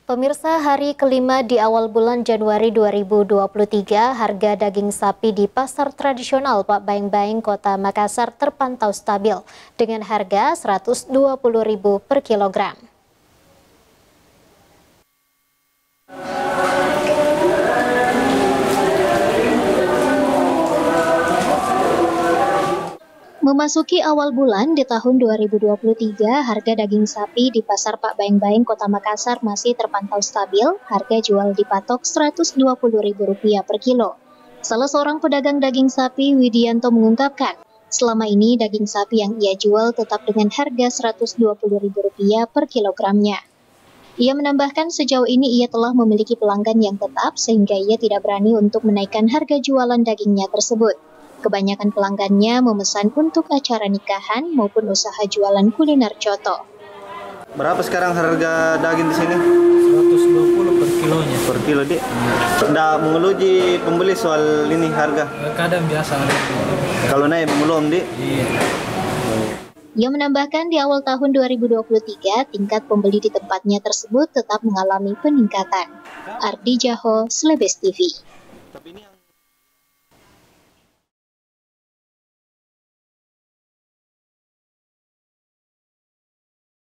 Pemirsa, hari kelima di awal bulan Januari 2023, harga daging sapi di pasar tradisional Pak Baeng-Baeng, Kota Makassar terpantau stabil dengan harga Rp120.000 per kilogram. Memasuki awal bulan di tahun 2023, harga daging sapi di pasar Pak Baeng-Baeng, Kota Makassar masih terpantau stabil. Harga jual dipatok Rp120.000 per kilo. Salah seorang pedagang daging sapi, Widianto, mengungkapkan, selama ini daging sapi yang ia jual tetap dengan harga Rp120.000 per kilogramnya. Ia menambahkan sejauh ini ia telah memiliki pelanggan yang tetap sehingga ia tidak berani untuk menaikkan harga jualan dagingnya tersebut. Kebanyakan pelanggannya memesan untuk acara nikahan maupun usaha jualan kuliner coto. Berapa sekarang harga daging di sini? 120 per kilonya. Per kilo, Dik. Nggak mengeluji pembeli soal ini harga? Kadang biasa. Kalau naik belum, Dik? Iya. Ia menambahkan di awal tahun 2023, tingkat pembeli di tempatnya tersebut tetap mengalami peningkatan. Ardi Jaho, Slebes TV. Tapi ini